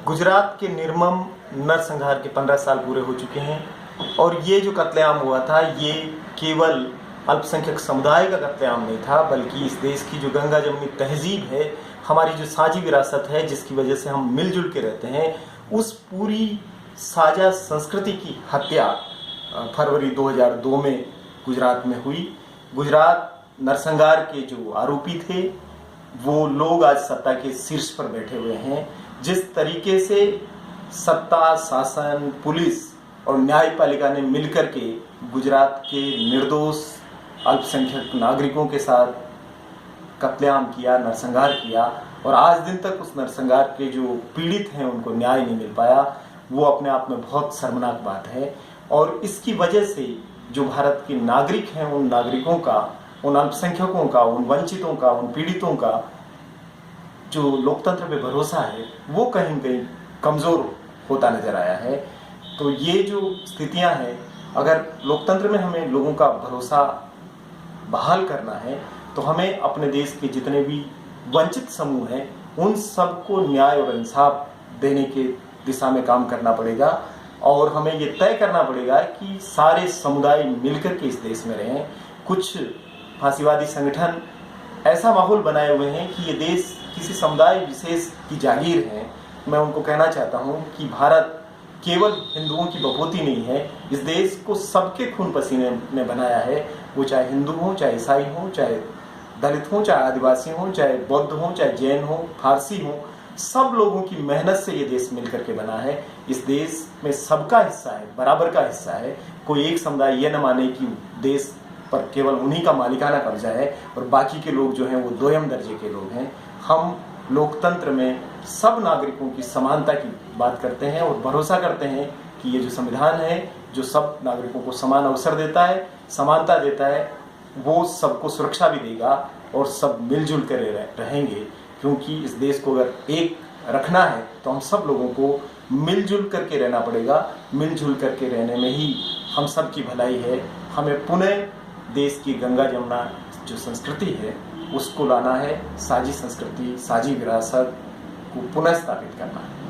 गुजरात के निर्मम नरसंहार के 15 साल पूरे हो चुके हैं और ये जो कत्लेआम हुआ था ये केवल अल्पसंख्यक समुदाय का कत्लेआम नहीं था, बल्कि इस देश की जो गंगा जमुनी तहजीब है, हमारी जो साझी विरासत है जिसकी वजह से हम मिलजुल के रहते हैं, उस पूरी साझा संस्कृति की हत्या फरवरी 2002 में गुजरात में हुई। गुजरात नरसंहार के जो आरोपी थे वो लोग आज सत्ता के शीर्ष पर बैठे हुए हैं। जिस तरीके से सत्ता, शासन, पुलिस और न्यायपालिका ने मिलकर के गुजरात के निर्दोष अल्पसंख्यक नागरिकों के साथ कत्लेआम किया, नरसंहार किया और आज दिन तक उस नरसंहार के जो पीड़ित हैं उनको न्याय नहीं मिल पाया, वो अपने आप में बहुत शर्मनाक बात है। और इसकी वजह से जो भारत के नागरिक हैं, उन नागरिकों का, उन अल्पसंख्यकों का, उन वंचितों का, उन पीड़ितों का जो लोकतंत्र पे भरोसा है वो कहीं कहीं कमज़ोर होता नजर आया है। तो ये जो स्थितियां हैं, अगर लोकतंत्र में हमें लोगों का भरोसा बहाल करना है तो हमें अपने देश के जितने भी वंचित समूह हैं उन सबको न्याय और इंसाफ देने के दिशा में काम करना पड़ेगा और हमें ये तय करना पड़ेगा कि सारे समुदाय मिलकर के इस देश में रहें। कुछ फांसीवादी संगठन ऐसा माहौल बनाए हुए हैं कि ये देश किसी समुदाय विशेष की जागीर है। मैं उनको कहना चाहता हूँ कि भारत केवल हिंदुओं की बपौती नहीं है, इस देश को सबके खून पसीने में बनाया है, वो चाहे हिंदू हो, चाहे ईसाई हो, चाहे दलित हो, चाहे आदिवासी हो, चाहे बौद्ध हो, चाहे जैन हो, फारसी हो, सब लोगों की मेहनत से ये देश मिलकर के बना है। इस देश में सबका हिस्सा है, बराबर का हिस्सा है। कोई एक समुदाय ये न माने कि देश पर केवल उन्हीं का मालिकाना कब्जा है और बाकी के लोग जो हैं वो दोयम दर्जे के लोग हैं। हम लोकतंत्र में सब नागरिकों की समानता की बात करते हैं और भरोसा करते हैं कि ये जो संविधान है, जो सब नागरिकों को समान अवसर देता है, समानता देता है, वो सबको सुरक्षा भी देगा और सब मिलजुल कर रहेंगे। क्योंकि इस देश को अगर एक रखना है तो हम सब लोगों को मिलजुल करके रहना पड़ेगा। मिलजुल करके रहने में ही हम सब की भलाई है। हमें पुनः देश की गंगा जमुना जो संस्कृति है उसको लाना है, साझी संस्कृति, साझी विरासत को पुनः स्थापित करना है।